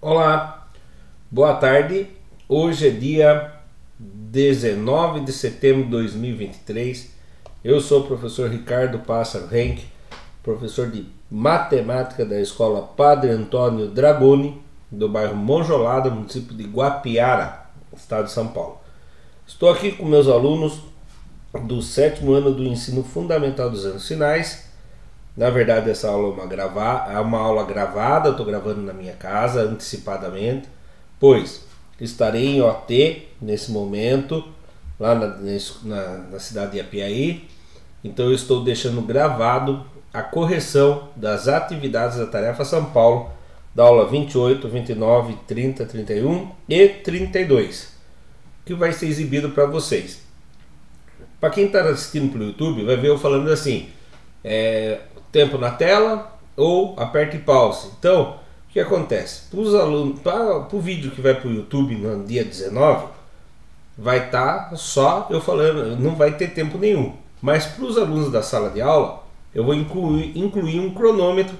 Olá, boa tarde. Hoje é dia 19 de setembro de 2023. Eu sou o professor Ricardo Pássaro Henck, professor de matemática da escola Padre Antônio Dragoni, do bairro Monjolada, município de Guapiara, estado de São Paulo. Estou aqui com meus alunos do 7º ano do ensino fundamental dos anos finais. Na verdade, essa aula é uma aula gravada, eu estou gravando na minha casa antecipadamente, pois estarei em OT nesse momento, lá na cidade de Apiaí. Então eu estou deixando gravado a correção das atividades da tarefa São Paulo, da aula 28, 29, 30, 31 e 32, que vai ser exibido para vocês. Para quem está assistindo pelo YouTube, vai ver eu falando assim, tempo na tela ou aperte pause. Então, o que acontece? Para os alunos, para o vídeo que vai para o YouTube no dia 19, vai estar só eu falando, não vai ter tempo nenhum. Mas para os alunos da sala de aula, eu vou incluir um cronômetro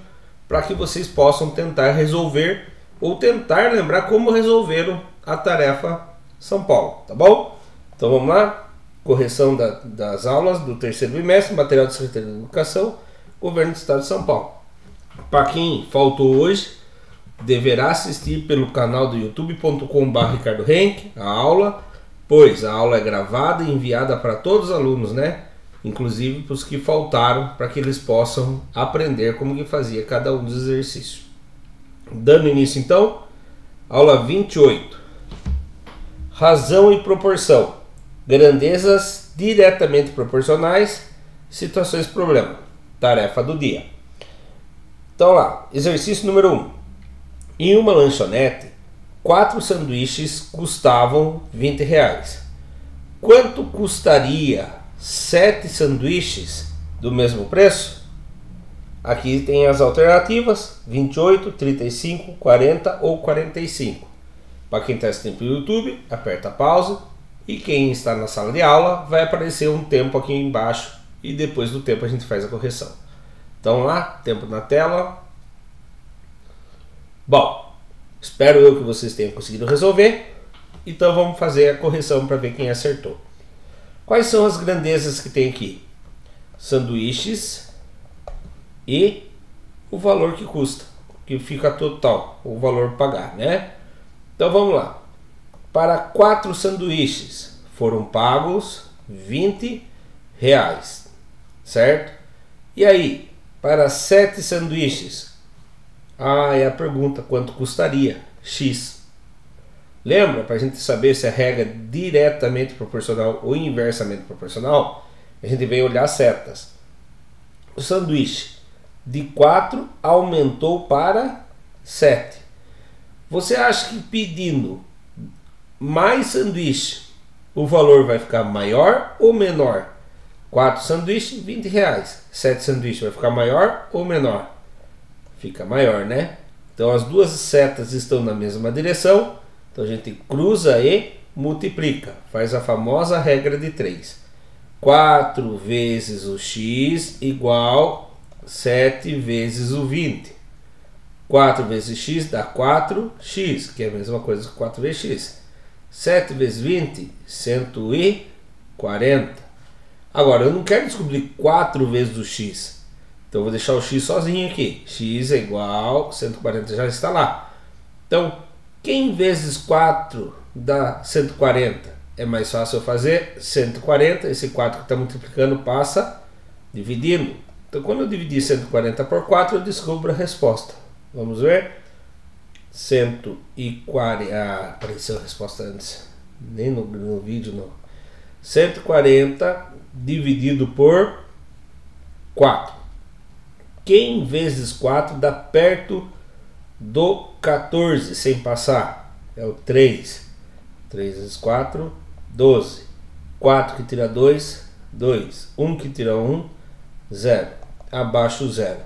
para que vocês possam tentar resolver ou tentar lembrar como resolveram a tarefa São Paulo, tá bom? Então vamos lá, correção das aulas do terceiro bimestre, material da Secretaria de Educação, Governo do Estado de São Paulo. Para quem faltou hoje, deverá assistir pelo canal do youtube.com/Ricardo Henck a aula, pois a aula é gravada e enviada para todos os alunos, né? Inclusive para os que faltaram, para que eles possam aprender como que fazia cada um dos exercícios. Dando início então, aula 28. Razão e proporção. Grandezas diretamente proporcionais, situações problema. Tarefa do dia. Então lá, exercício número 1. Em uma lanchonete, 4 sanduíches custavam R$20. Quanto custaria 7 sanduíches do mesmo preço? Aqui tem as alternativas: 28, 35, 40 ou 45. Para quem está assistindo pelo YouTube, aperta pause. E quem está na sala de aula, vai aparecer um tempo aqui embaixo. E depois do tempo a gente faz a correção. Então lá, tempo na tela. Bom, espero eu que vocês tenham conseguido resolver. Então vamos fazer a correção para ver quem acertou. Quais são as grandezas que tem aqui? Sanduíches e o valor que custa, que fica total, o valor pagar, né? Então vamos lá. Para 4 sanduíches foram pagos R$20, certo? E aí, para 7 sanduíches, é a pergunta, quanto custaria? X. Lembra, para a gente saber se a regra é diretamente proporcional ou inversamente proporcional, a gente vem olhar setas. O sanduíche de 4 aumentou para 7. Você acha que pedindo mais sanduíche, o valor vai ficar maior ou menor? 4 sanduíches, R$20. 7 sanduíches vai ficar maior ou menor? Fica maior, né? Então as duas setas estão na mesma direção. Então a gente cruza e multiplica. Faz a famosa regra de 3. 4 vezes o x igual 7 vezes o 20. 4 vezes x dá 4x, que é a mesma coisa que 4 vezes x. 7 vezes 20, 140. Agora, eu não quero descobrir 4 vezes o x. Então, eu vou deixar o x sozinho aqui. X é igual, 140 já está lá. Então, quem vezes 4 dá 140? É mais fácil eu fazer 140. Esse 4 que está multiplicando passa dividindo. Então, quando eu dividir 140 por 4, eu descubro a resposta. Vamos ver? 140. Apareceu a resposta antes. Nem no vídeo não. 140 dividido por 4. Quem vezes 4 dá perto do 14 sem passar? É o 3. 3 vezes 4, 12. 4 que tira 2, 2. 1 que tira 1, 0. Abaixo o 0.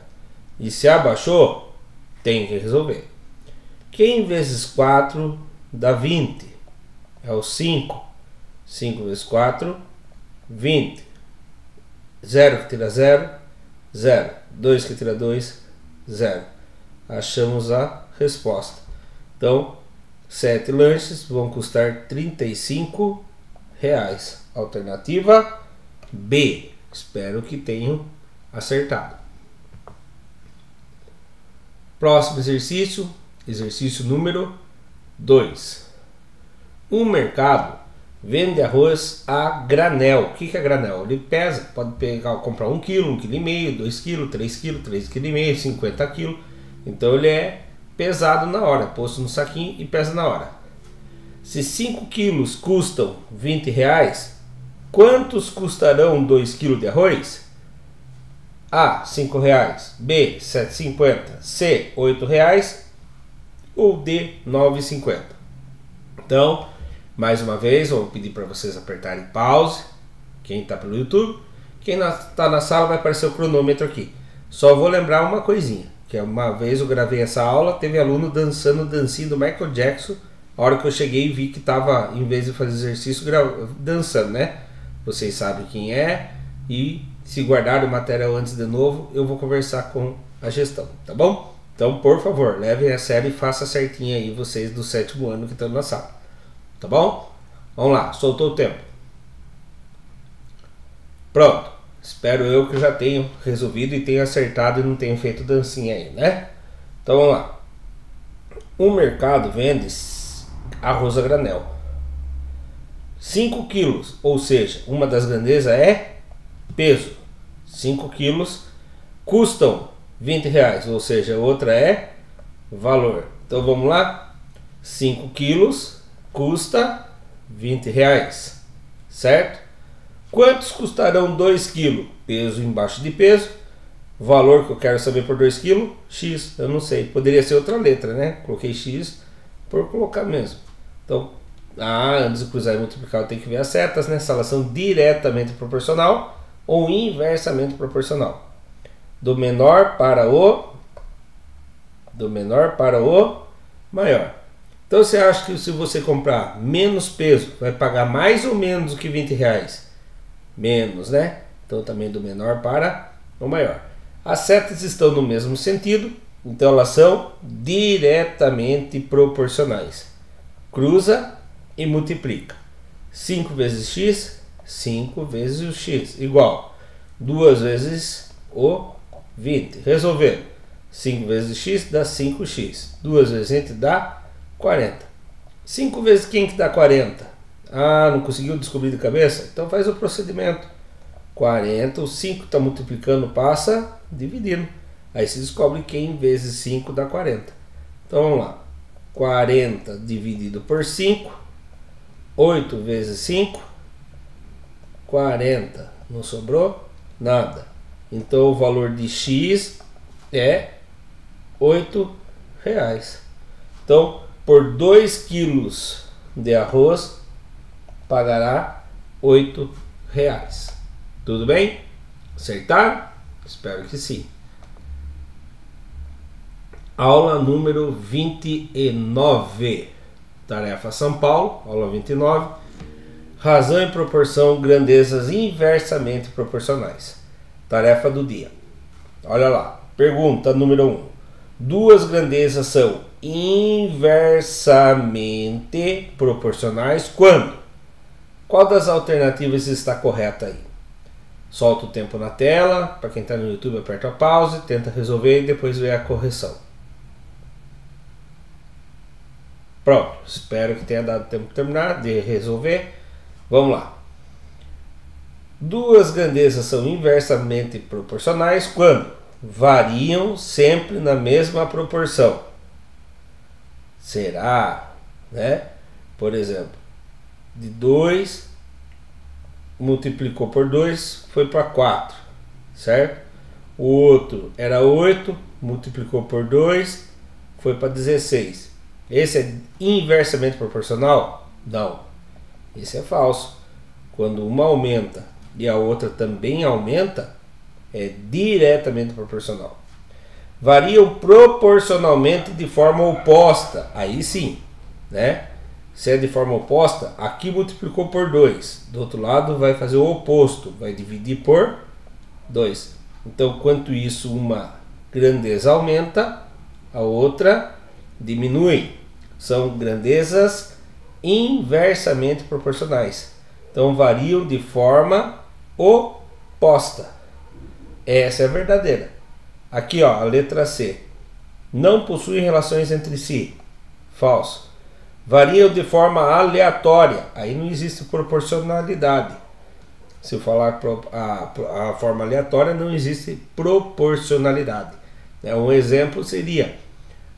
E se abaixou, tem que resolver. Quem vezes 4 dá 20? É o 5. 5 vezes 4, 20. 0 que tira 0, 0. 2 que tira 2, 0. Achamos a resposta. Então, 7 lanches vão custar R$ 35. Alternativa B. Espero que tenham acertado. Próximo exercício, exercício número 2. Um mercado vende arroz a granel. O que é granel? Ele pesa, pode comprar 1 kg, 1,5 kg, 2 kg, 3 kg, 3,5 kg, 50 kg. Então ele é pesado na hora, posto no saquinho e pesa na hora. Se 5 quilos custam R$ 20, quantos custarão 2 kg de arroz? A, R$ 5, B, R$ 7,50, C, R$ 8 ou D, R$ 9,50. Então, mais uma vez, vou pedir para vocês apertarem pause, quem está pelo YouTube. Quem está na sala vai aparecer o cronômetro aqui. Só vou lembrar uma coisinha, que uma vez eu gravei essa aula, teve aluno dançando dancinho do Michael Jackson. A hora que eu cheguei vi que estava, em vez de fazer exercício, dançando, né? Vocês sabem quem é, e se guardar o material antes de novo, eu vou conversar com a gestão, tá bom? Então, por favor, levem a sério e façam certinho aí vocês do 7º ano que estão na sala. Tá bom? Vamos lá, soltou o tempo. Pronto. Espero eu que já tenho resolvido e tenho acertado e não tenho feito dancinha aí, né? Então vamos lá. O mercado vende arroz a granel. 5 quilos, ou seja, uma das grandezas é peso. 5 quilos custam R$ 20, ou seja, outra é valor. Então vamos lá. 5 quilos custa R$ 20, certo? Quantos custarão 2 kg? Peso embaixo de peso. Valor que eu quero saber por 2 kg, X, eu não sei. Poderia ser outra letra, né? Coloquei X por colocar mesmo. Então, antes de cruzar e multiplicar, eu tenho que ver as setas, né? Se elas são diretamente proporcional ou inversamente proporcional. Do menor para o maior. Então você acha que se você comprar menos peso, vai pagar mais ou menos do que R$ 20? Menos, né? Então também do menor para o maior. As setas estão no mesmo sentido, então elas são diretamente proporcionais. Cruza e multiplica. 5 vezes x, 5 vezes o x, igual 2 vezes o 20. Resolvendo. 5 vezes x dá 5x. 2 vezes 20 dá 40. 5 vezes quem que dá 40? Não conseguiu descobrir de cabeça? Então faz o procedimento. 40, o 5 está multiplicando, passa dividindo. Aí se descobre quem vezes 5 dá 40. Então vamos lá. 40 dividido por 5. 8 vezes 5. 40. Não sobrou nada. Então o valor de x é R$ 8. Então por 2 quilos de arroz pagará R$ 8. Tudo bem? Acertaram? Espero que sim. Aula número 29. Tarefa São Paulo, aula 29. Razão e proporção, grandezas inversamente proporcionais. Tarefa do dia. Olha lá. Pergunta número 1. Duas grandezas são inversamente proporcionais quando? Qual das alternativas está correta aí? Solta o tempo na tela. Para quem está no YouTube, aperta a pause, tenta resolver e depois vê a correção. Pronto, espero que tenha dado tempo de terminar, de resolver. Vamos lá. Duas grandezas são inversamente proporcionais quando variam sempre na mesma proporção. Será, né? Por exemplo, de 2 multiplicou por 2, foi para 4, certo? O outro era 8, multiplicou por 2, foi para 16. Esse é inversamente proporcional? Não. Esse é falso. Quando uma aumenta e a outra também aumenta, é diretamente proporcional. Variam proporcionalmente de forma oposta. Aí sim, né? Se é de forma oposta, aqui multiplicou por 2. Do outro lado vai fazer o oposto, vai dividir por 2. Então, quanto isso uma grandeza aumenta, a outra diminui. São grandezas inversamente proporcionais. Então variam de forma oposta. Essa é a verdadeira. Aqui, ó, a letra C. Não possuem relações entre si. Falso. Variam de forma aleatória. Aí não existe proporcionalidade. Se eu falar a forma aleatória, não existe proporcionalidade. Um exemplo seria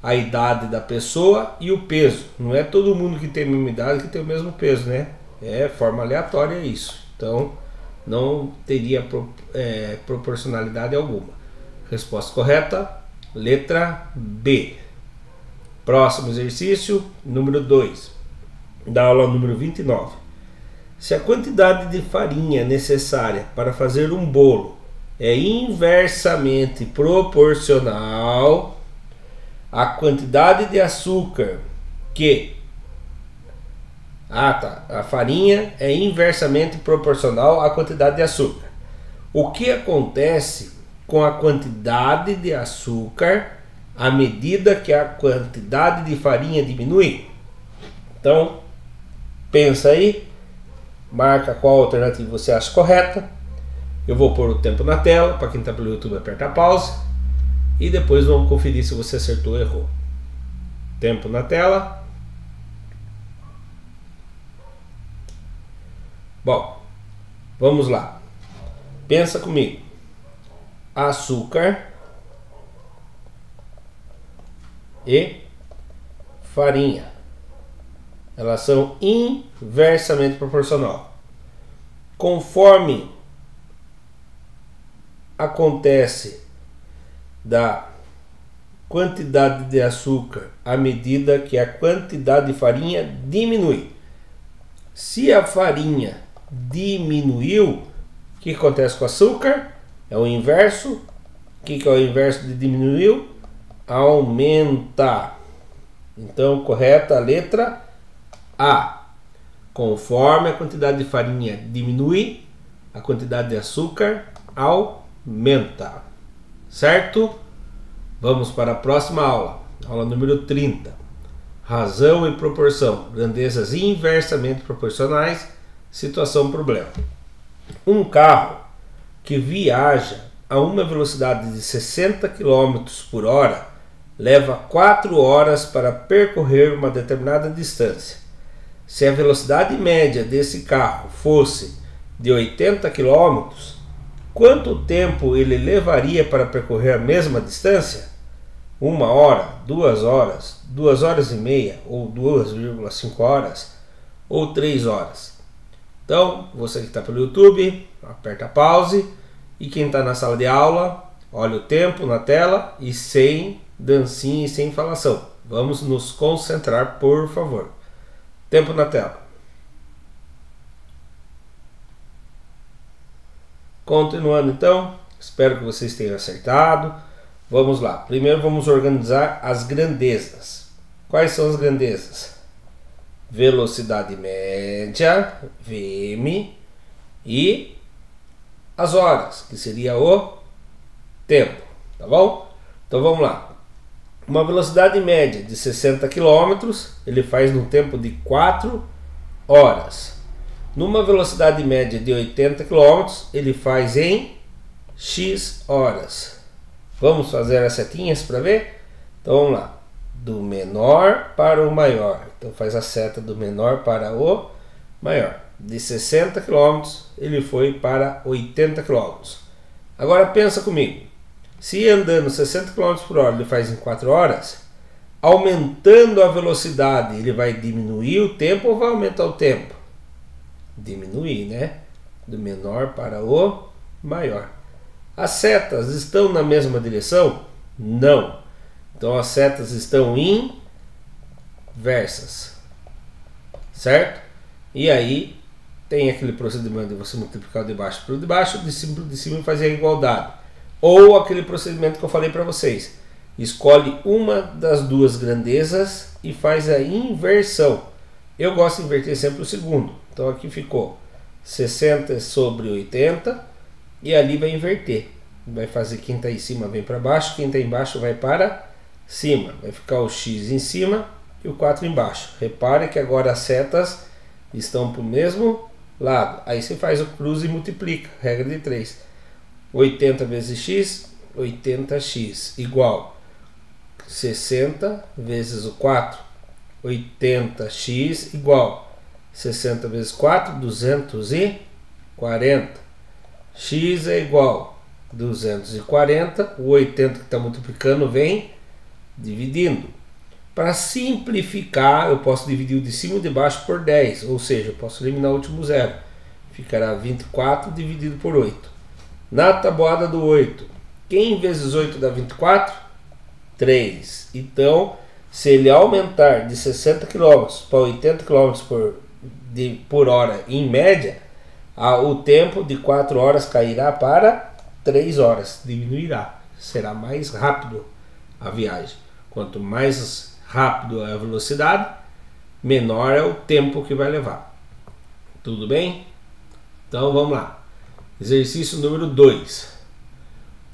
a idade da pessoa e o peso. Não é todo mundo que tem a mesma idade que tem o mesmo peso, né? É forma aleatória isso. Então não teria proporcionalidade alguma. Resposta correta, letra B. Próximo exercício, número 2, da aula número 29. Se a quantidade de farinha necessária para fazer um bolo é inversamente proporcional à quantidade de açúcar que... a farinha é inversamente proporcional à quantidade de açúcar. O que acontece com a quantidade de açúcar à medida que a quantidade de farinha diminui? Então, pensa aí, marca qual alternativa você acha correta. Eu vou pôr o tempo na tela, para quem está pelo YouTube aperta a pause e depois vamos conferir se você acertou ou errou. Tempo na tela. Bom, vamos lá. Pensa comigo. Açúcar e farinha, elas são inversamente proporcional. Conforme acontece da quantidade de açúcar à medida que a quantidade de farinha diminui. Se a farinha diminuiu, o que acontece com o açúcar? É o inverso. O que é o inverso de diminuiu? Aumenta. Então, correta a letra A. Conforme a quantidade de farinha diminui, a quantidade de açúcar aumenta. Certo? Vamos para a próxima aula. Aula número 30. Razão e proporção. Grandezas inversamente proporcionais. Situação problema. Um carro que viaja a uma velocidade de 60 km por hora leva 4 horas para percorrer uma determinada distância. Se a velocidade média desse carro fosse de 80 km, quanto tempo ele levaria para percorrer a mesma distância? 1 hora, 2 horas, 2 horas e meia, ou 2,5 horas, ou 3 horas. Então, você que está pelo YouTube, aperta pause, e quem está na sala de aula, olha o tempo na tela e sem dancinha e sem falação. Vamos nos concentrar, por favor. Tempo na tela. Continuando então, espero que vocês tenham acertado. Vamos lá. Primeiro vamos organizar as grandezas. Quais são as grandezas? Velocidade média, Vm, e as horas, que seria o tempo, tá bom? Então vamos lá. Uma velocidade média de 60 km, ele faz no tempo de 4 horas. Numa velocidade média de 80 km, ele faz em X horas. Vamos fazer as setinhas para ver? Então vamos lá. Do menor para o maior. Então faz a seta do menor para o maior. De 60 km, ele foi para 80 km. Agora pensa comigo. Se andando 60 km por hora ele faz em 4 horas, aumentando a velocidade, ele vai diminuir o tempo ou vai aumentar o tempo? Diminuir, né? Do menor para o maior. As setas estão na mesma direção? Não. Então as setas estão inversas. Certo? E aí tem aquele procedimento de você multiplicar o de baixo pelo de baixo, de cima pelo de cima e fazer a igualdade. Ou aquele procedimento que eu falei para vocês. Escolhe uma das duas grandezas e faz a inversão. Eu gosto de inverter sempre o segundo. Então aqui ficou 60 sobre 80 e ali vai inverter. Vai fazer quem está em cima vem para baixo, quem está embaixo vai para cima. Vai ficar o x em cima e o 4 embaixo. Repare que agora as setas estão para o mesmo lado. Aí você faz o cruze e multiplica, regra de 3. 80 vezes x, 80x, igual 60 vezes o 4, 80x, igual 60 vezes 4, 240. X é igual 240, o 80 que está multiplicando vem dividindo. Para simplificar, eu posso dividir o de cima e o de baixo por 10, ou seja, eu posso eliminar o último zero. Ficará 24 dividido por 8. Na tabuada do 8, quem vezes 8 dá 24? 3. Então, se ele aumentar de 60 km para 80 km por hora em média, o tempo de 4 horas cairá para 3 horas, diminuirá, será mais rápido a viagem. Quanto mais rápido é a velocidade, menor é o tempo que vai levar. Tudo bem? Então vamos lá. Exercício número 2.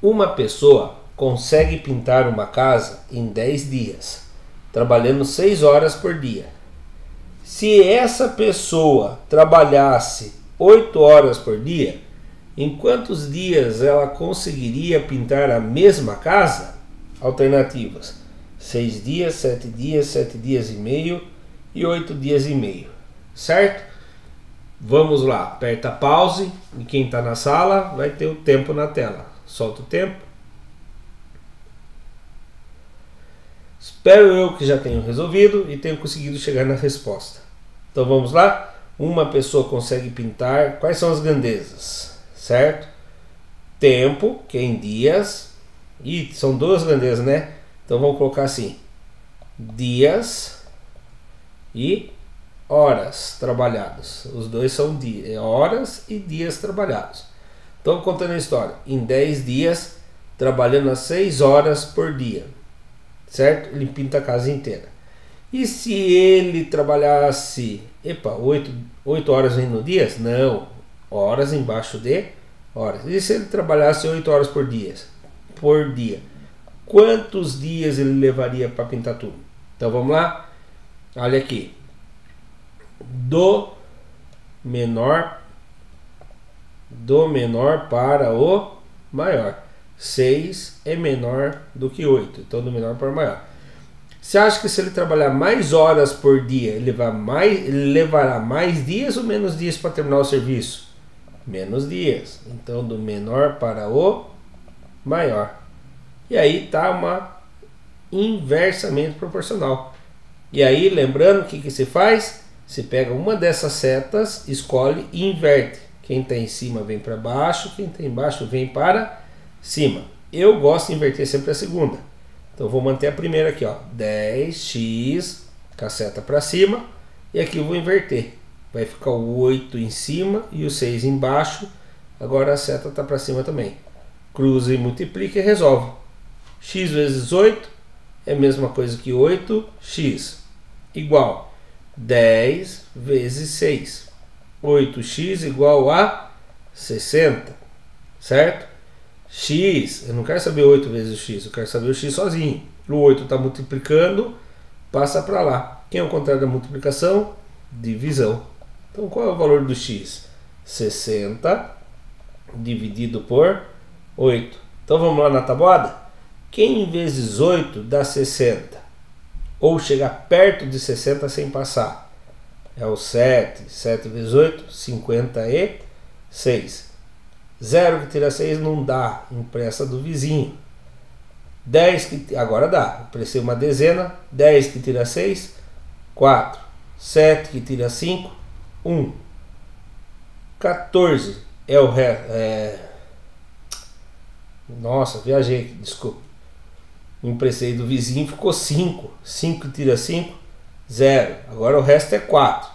Uma pessoa consegue pintar uma casa em 10 dias, trabalhando 6 horas por dia. Se essa pessoa trabalhasse 8 horas por dia, em quantos dias ela conseguiria pintar a mesma casa? Alternativas: 6 dias, 7 dias, 7 dias e meio e 8 dias e meio. Certo? Vamos lá, aperta pause e quem está na sala vai ter o tempo na tela. Solta o tempo. Espero eu que já tenham resolvido e tenham conseguido chegar na resposta. Então vamos lá. Uma pessoa consegue pintar. Quais são as grandezas? Certo? Tempo, que é em dias. E são duas grandezas, né? Então vamos colocar assim: dias e horas trabalhados. Os dois são horas e dias trabalhados. Então, contando a história, em 10 dias, trabalhando às 6 horas por dia, certo? Ele pinta a casa inteira. E se ele trabalhasse 8 horas no dia? Não, horas embaixo de horas. E se ele trabalhasse 8 horas por dia? Quantos dias ele levaria para pintar tudo? Então vamos lá. Olha aqui. Do menor para o maior. 6 é menor do que 8. Então do menor para o maior. Você acha que se ele trabalhar mais horas por dia, ele levará mais dias ou menos dias para terminar o serviço? Menos dias. Então do menor para o maior. E aí está uma inversamente proporcional. E aí, lembrando o que se faz? Você pega uma dessas setas, escolhe e inverte. Quem está em cima vem para baixo, quem está embaixo vem para cima. Eu gosto de inverter sempre a segunda. Então vou manter a primeira aqui, ó, 10x, com a seta para cima. E aqui eu vou inverter. Vai ficar o 8 em cima e o 6 embaixo. Agora a seta está para cima também. Cruza e multiplica e resolve. X vezes 8 é a mesma coisa que 8x, igual 10 vezes 6. 8x igual a 60, certo? X, eu não quero saber 8 vezes x, eu quero saber o x sozinho. O 8 está multiplicando, passa para lá. Quem é o contrário da multiplicação? Divisão. Então qual é o valor do x? 60 dividido por 8. Então vamos lá na tabuada? Quem vezes 8 dá 60? Ou chegar perto de 60 sem passar? É o 7. 7 vezes 8, 56. 0 que tira 6 não dá. Empresta do vizinho. 10 que... Agora dá. Emprestei uma dezena. 10 que tira 6, 4. 7 que tira 5, 1. 14 é o Nossa, viajei aqui, desculpa. Emprestei do vizinho, ficou 5. 5 tira 5, 0. Agora o resto é 4.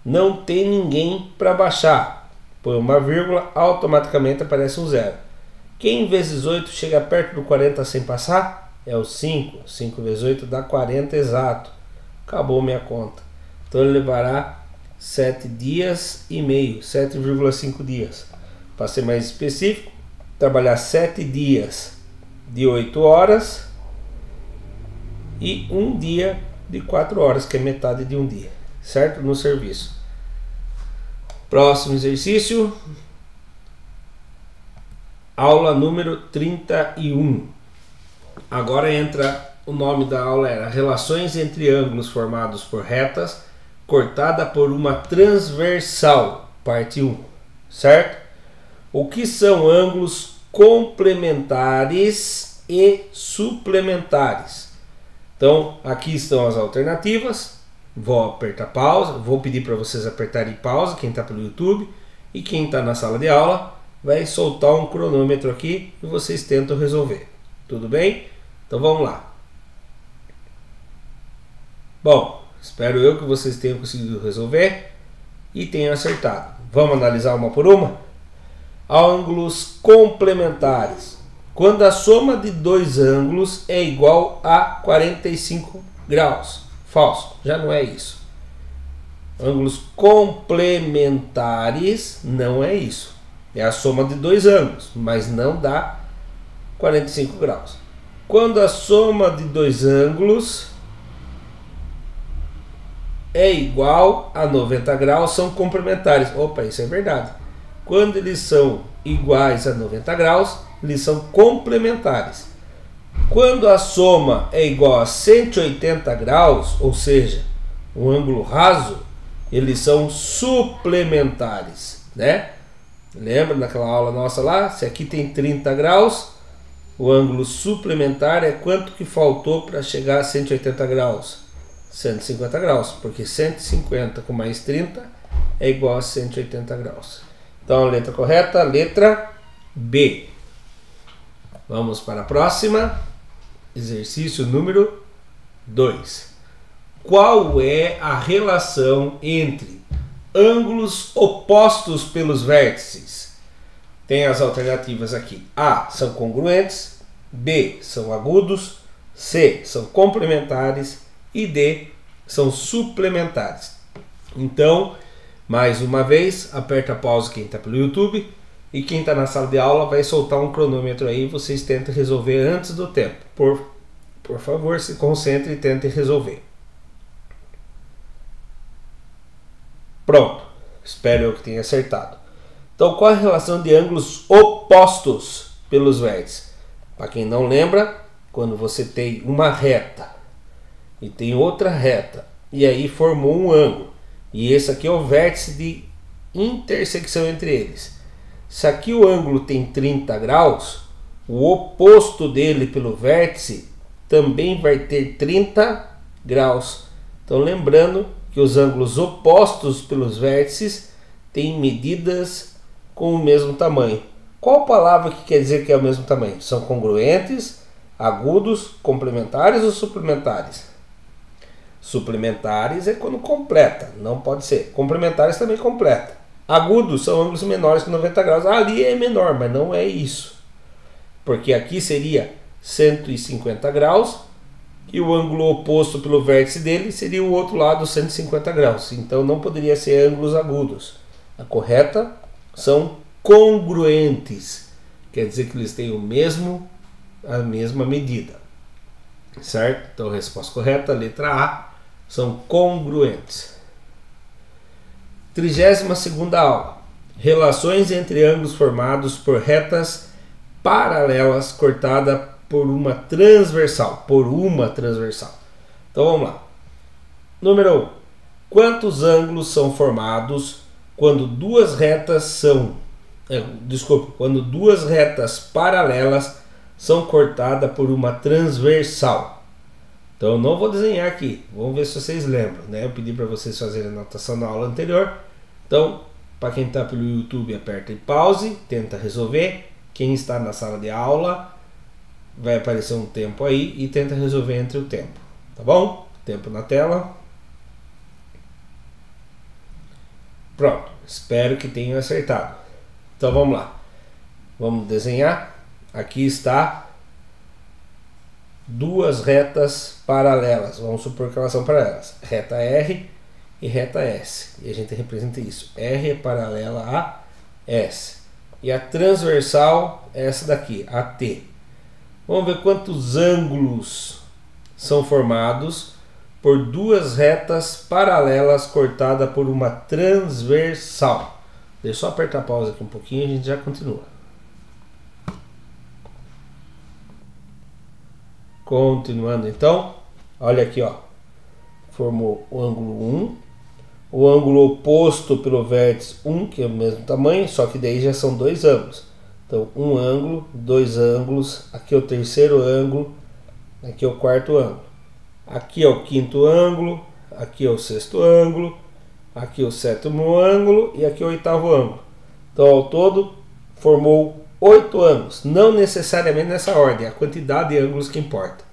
Não tem ninguém para baixar. Põe uma vírgula, automaticamente aparece um 0. Quem vezes 8 chega perto do 40 sem passar? É o 5. 5 vezes 8 dá 40 exato. Acabou minha conta. Então ele levará 7 dias e meio, 7,5 dias. Para ser mais específico, trabalhar 7 dias de 8 horas e um dia de 4 horas, que é metade de um dia, certo? No serviço. Próximo exercício, aula número 31. Agora entra, o nome da aula era Relações entre ângulos formados por retas, cortada por uma transversal, parte 1, certo? O que são ângulos complementares e suplementares? Então, aqui estão as alternativas. Vou apertar pausa, vou pedir para vocês apertarem pausa, quem está pelo YouTube, e quem está na sala de aula vai soltar um cronômetro aqui e vocês tentam resolver. Tudo bem? Então vamos lá. Bom, espero eu que vocês tenham conseguido resolver e tenham acertado. Vamos analisar uma por uma? Ângulos complementares. Quando a soma de dois ângulos é igual a 45 graus. Falso, já não é isso. Ângulos complementares não é isso. É a soma de dois ângulos, mas não dá 45 graus. Quando a soma de dois ângulos é igual a 90 graus, são complementares. Opa, isso é verdade. Quando eles são iguais a 90 graus, eles são complementares. Quando a soma é igual a 180 graus, ou seja, um ângulo raso, eles são suplementares, né? Lembra naquela aula nossa lá? Se aqui tem 30 graus, o ângulo suplementar é quanto que faltou para chegar a 180 graus? 150 graus, porque 150 com mais 30 é igual a 180 graus. Então a letra correta, letra B. Vamos para a próxima. Exercício número 2. Qual é a relação entre ângulos opostos pelos vértices? Tem as alternativas aqui. A, são congruentes. B, são agudos. C, são complementares. E D, são suplementares. Então, mais uma vez, aperta pausa quem está pelo YouTube. E quem está na sala de aula vai soltar um cronômetro aí. Vocês tentem resolver antes do tempo. Por favor, se concentre e tentem resolver. Pronto. Espero eu que tenha acertado. Então, qual é a relação de ângulos opostos pelos vértices? Para quem não lembra, quando você tem uma reta e tem outra reta, e aí formou um ângulo, e esse aqui é o vértice de intersecção entre eles. Se aqui o ângulo tem 30 graus, o oposto dele pelo vértice também vai ter 30 graus. Então lembrando que os ângulos opostos pelos vértices têm medidas com o mesmo tamanho. Qual palavra que quer dizer que é o mesmo tamanho? São congruentes, agudos, complementares ou suplementares? Suplementares é quando completa, não pode ser. Complementares também completa. Agudos são ângulos menores que 90 graus. Ali é menor, mas não é isso. Porque aqui seria 150 graus e o ângulo oposto pelo vértice dele seria o outro lado, 150 graus. Então não poderia ser ângulos agudos. A correta são congruentes. Quer dizer que eles têm a mesma medida. Certo? Então a resposta correta, letra A, são congruentes. 32ª aula. Relações entre ângulos formados por retas paralelas cortada por uma transversal. Então vamos lá. Número 1. Quantos ângulos são formados quando duas retas paralelas são cortadas por uma transversal? Então eu não vou desenhar aqui, vamos ver se vocês lembram, né? Eu pedi para vocês fazerem a anotação na aula anterior. Então, para quem está pelo YouTube, aperta em pause, tenta resolver. Quem está na sala de aula, vai aparecer um tempo aí e tenta resolver entre o tempo, tá bom? Tempo na tela. Pronto, espero que tenham acertado. Então vamos lá, vamos desenhar. Aqui está duas retas paralelas, vamos supor que elas são paralelas, reta R e reta S, e a gente representa isso, R é paralela a S, e a transversal é essa daqui, AT. Vamos ver quantos ângulos são formados por duas retas paralelas cortada por uma transversal. Deixa eu só apertar a pausa aqui um pouquinho e a gente já continua. Continuando então, olha aqui, ó, formou o ângulo 1, o ângulo oposto pelo vértice 1, que é o mesmo tamanho, só que daí já são dois ângulos. Então, um ângulo, dois ângulos, aqui é o terceiro ângulo, aqui é o quarto ângulo. Aqui é o quinto ângulo, aqui é o sexto ângulo, aqui é o sétimo ângulo e aqui é o oitavo ângulo. Então, ao todo, formou 8 ângulos. Não necessariamente nessa ordem, é a quantidade de ângulos que importa.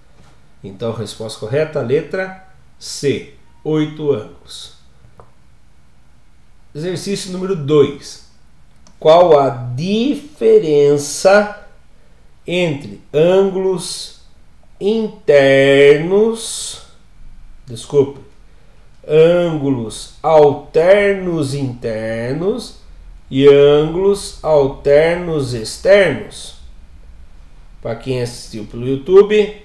Então, a resposta correta, letra C, 8 ângulos. Exercício número 2. Qual a diferença entre ângulos ângulos alternos internos e ângulos alternos externos? Para quem assistiu pelo YouTube,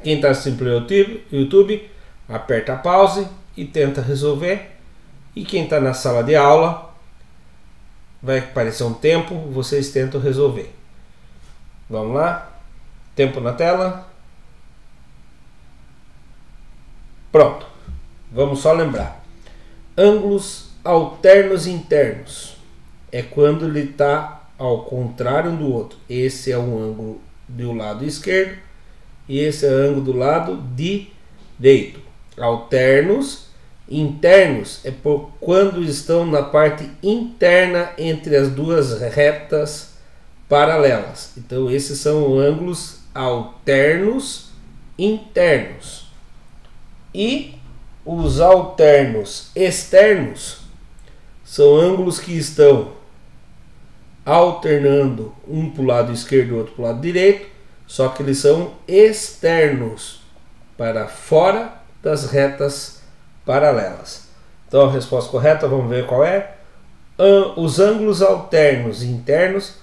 quem está assistindo pelo YouTube, aperta a pause e tenta resolver. E quem está na sala de aula, vai aparecer um tempo, vocês tentam resolver. Vamos lá? Tempo na tela. Pronto. Vamos só lembrar. Ângulos alternos internos é quando ele está ao contrário um do outro. Esse é um ângulo do lado esquerdo e esse é o ângulo do lado direito. Alternos internos é por quando estão na parte interna entre as duas retas paralelas. Então esses são ângulos alternos internos. E os alternos externos são ângulos que estão alternando um para o lado esquerdo e outro para o lado direito, só que eles são externos, para fora das retas paralelas. Então a resposta correta, vamos ver qual é. Os ângulos alternos internos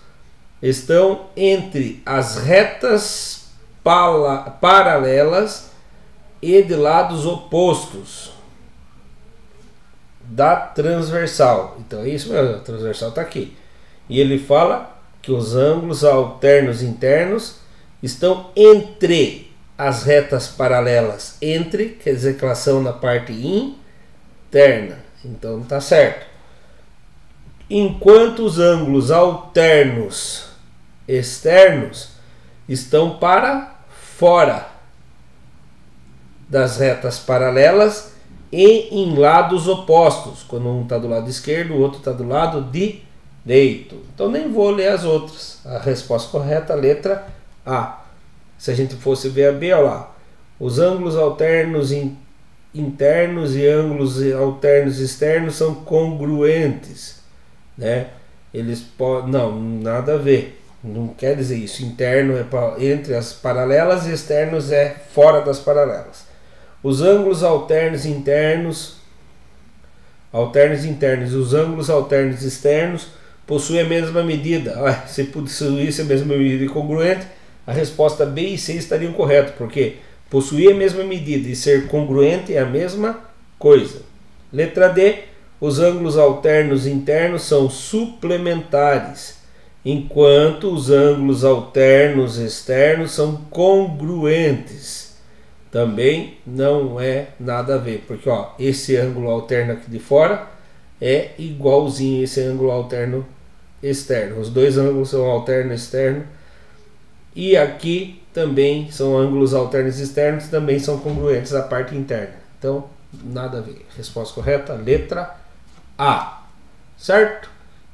estão entre as retas paralelas e de lados opostos da transversal. Então é isso mesmo, a transversal está aqui. E ele fala que os ângulos alternos internos estão entre as retas paralelas. Entre, quer dizer que elas são na parte interna. Então está certo. Enquanto os ângulos alternos externos estão para fora das retas paralelas e em lados opostos. Quando um está do lado esquerdo, o outro está do lado direito. Então nem vou ler as outras. A resposta correta, a letra A. Se a gente fosse ver a B, olha lá. Os ângulos alternos internos e ângulos alternos externos são congruentes, né? Eles podem, não, nada a ver. Não quer dizer isso. Interno é entre as paralelas e externos é fora das paralelas. Os ângulos alternos internos e os ângulos alternos externos possuem a mesma medida. Se possuísse a mesma medida e congruente, a resposta B e C estariam corretas, porque possuir a mesma medida e ser congruente é a mesma coisa. Letra D. Os ângulos alternos internos são suplementares, enquanto os ângulos alternos externos são congruentes. Também não é nada a ver, porque ó, esse ângulo alterno aqui de fora é igualzinho a esse ângulo alterno externo. Os dois ângulos são alterno e externo. E aqui também são ângulos alternos externos, também são congruentes à parte interna. Então, nada a ver. Resposta correta, letra A. Certo?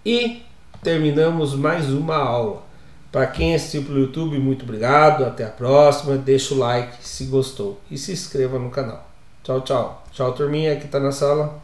E terminamos mais uma aula. Para quem assistiu pelo YouTube, muito obrigado. Até a próxima. Deixa o like se gostou. E se inscreva no canal. Tchau, tchau. Tchau, turminha que está na sala.